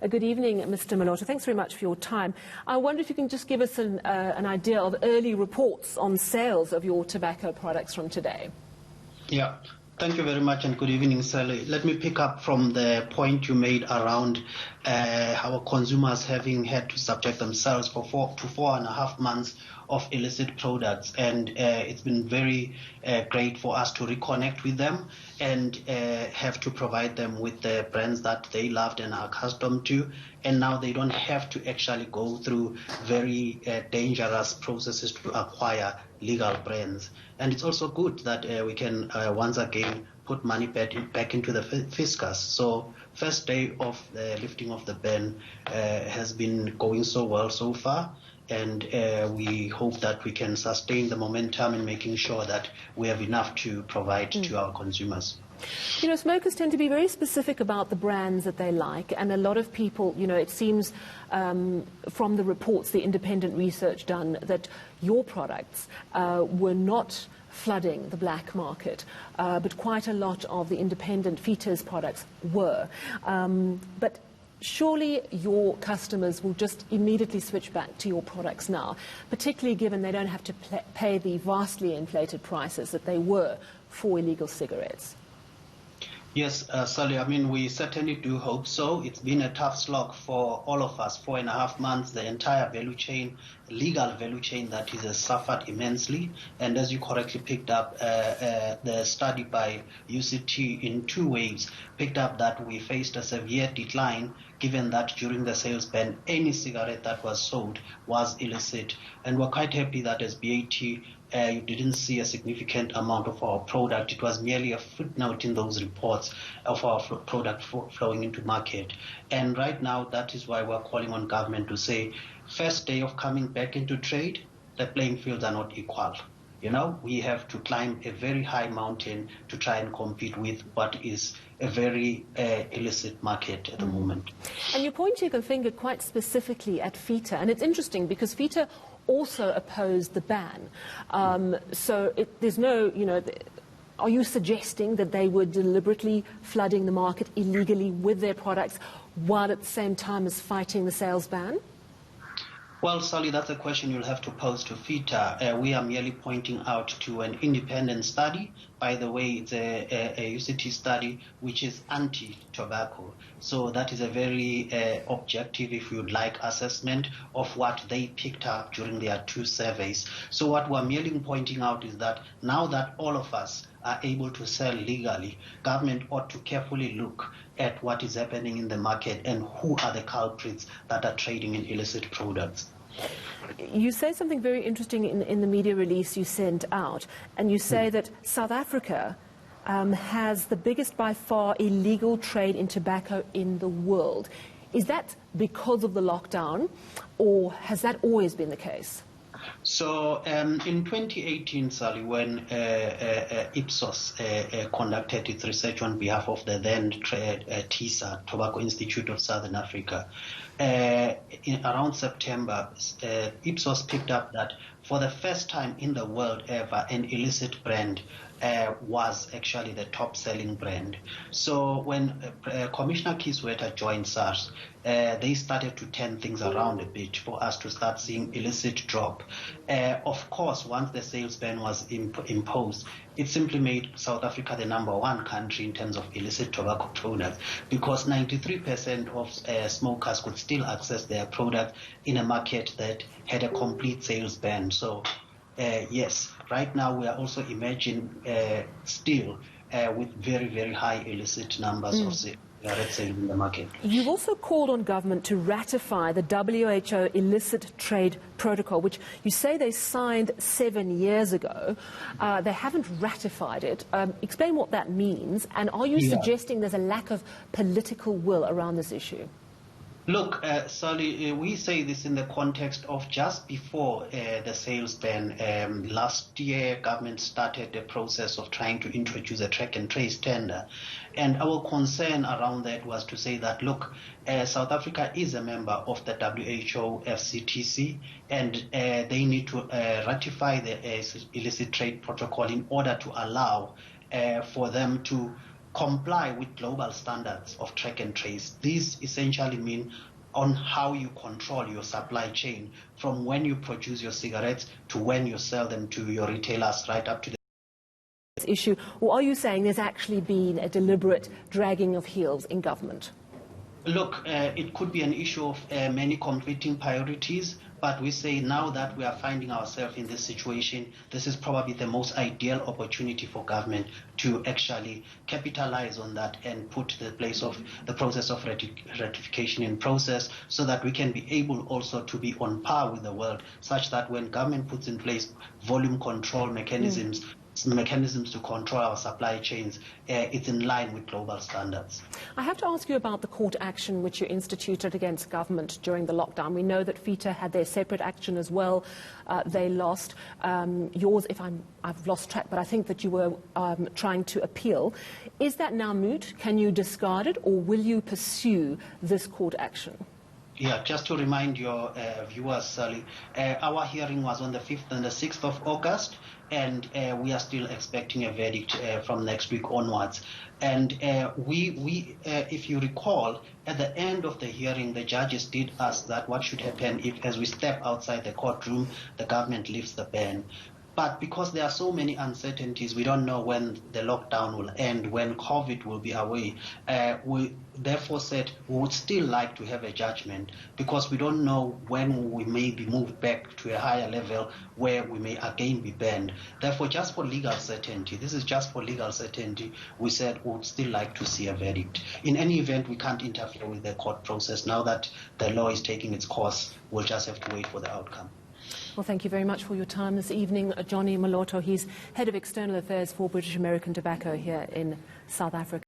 Good evening, Mr. Moloto. Thanks very much for your time. I wonder if you can just give us an idea of early reports on sales of your tobacco products from today. Yeah. Thank you very much and good evening, Sally. Let me pick up from the point you made around our consumers having had to subject themselves for 4 to 4.5 months of illicit products, and it's been very great for us to reconnect with them and have to provide them with the brands that they loved and are accustomed to, and now they don't have to actually go through very dangerous processes to acquire legal brands. And it's also good that we can once again put money back into the fiscus. So first day of the lifting of the ban has been going so well so far, and we hope that we can sustain the momentum in making sure that we have enough to provide to our consumers. You know, smokers tend to be very specific about the brands that they like, and a lot of people, you know, it seems from the reports, the independent research done, that your products were not flooding the black market, but quite a lot of the independent FITA's products were. But surely your customers will just immediately switch back to your products now, particularly given they don't have to pay the vastly inflated prices that they were for illegal cigarettes. Yes, Sally, I mean, we certainly do hope so. It's been a tough slog for all of us, 4.5 months, the entire value chain, legal value chain that has suffered immensely. And as you correctly picked up, the study by UCT in 2 waves picked up that we faced a severe decline, given that during the sales ban, any cigarette that was sold was illicit. And we're quite happy that as BAT, you didn't see a significant amount of our product. It was merely a footnote in those reports of our product flowing into market. And right now, that is why we're calling on government to say, first day of coming back into trade, the playing fields are not equal. You know, we have to climb a very high mountain to try and compete with what is a very illicit market at the moment. And you point your finger quite specifically at FITA, and it's interesting because FITA also opposed the ban. So there's no, you know, are you suggesting that they were deliberately flooding the market illegally with their products while at the same time as fighting the sales ban? Well, Sally, that's a question you'll have to pose to FITA. We are merely pointing out to an independent study. By the way, it's a UCT study which is anti-tobacco. So that is a very objective, if you'd like, assessment of what they picked up during their 2 surveys. So what we're merely pointing out is that now that all of us are able to sell legally, government ought to carefully look at what is happening in the market and who are the culprits that are trading in illicit products. You say something very interesting in the media release you sent out, and you say that South Africa has the biggest by far illegal trade in tobacco in the world. Is that because of the lockdown, or has that always been the case? So in 2018, Sally, when Ipsos conducted its research on behalf of the then TISA, Tobacco Institute of Southern Africa, around September, Ipsos picked up that for the first time in the world ever, an illicit brand was actually the top-selling brand. So when Commissioner Kisweta joined SARS, they started to turn things around a bit for us to start seeing illicit drop. Of course, once the sales ban was imposed, it simply made South Africa the #1 country in terms of illicit tobacco products, because 93% of smokers could still access their product in a market that had a complete sales ban. So yes, right now we are also emerging still with very, very high illicit numbers of cigarette sales in the market. You've also called on government to ratify the WHO illicit trade protocol, which you say they signed 7 years ago. They haven't ratified it. Explain what that means, and are you suggesting there's a lack of political will around this issue? Look, Sally, we say this in the context of just before the sales ban. Last year, government started the process of trying to introduce a track and trace tender. And our concern around that was to say that, look, South Africa is a member of the WHO FCTC, and they need to ratify the illicit trade protocol in order to allow for them to comply with global standards of track and trace. These essentially mean on how you control your supply chain from when you produce your cigarettes to when you sell them to your retailers, right up to the issue. Or are you saying there's actually been a deliberate dragging of heels in government? Look, it could be an issue of many competing priorities, but we say now that we are finding ourselves in this situation, this is probably the most ideal opportunity for government to actually capitalize on that and put the process of ratification in process, so that we can be able also to be on par with the world, such that when government puts in place volume control mechanisms to control our supply chains, it's in line with global standards. I have to ask you about the court action which you instituted against government during the lockdown. We know that FIFA had their separate action as well. They lost. Yours, I've lost track, but I think that you were trying to appeal. Is that now moot? Can you discard it, or will you pursue this court action? Yeah, just to remind your viewers, Sally, our hearing was on the 5th and the 6th of August, and we are still expecting a verdict from next week onwards. And if you recall, at the end of the hearing, the judges did ask that what should happen if, as we step outside the courtroom, the government lifts the ban. But because there are so many uncertainties, we don't know when the lockdown will end, when COVID will be away. We therefore said we would still like to have a judgment, because we don't know when we may be moved back to a higher level where we may again be banned. Therefore, just for legal certainty, this is just for legal certainty, we said we would still like to see a verdict. In any event, we can't interfere with the court process. Now that the law is taking its course, we'll just have to wait for the outcome. Well, thank you very much for your time this evening, Johnny Moloto. He's Head of External Affairs for British American Tobacco here in South Africa.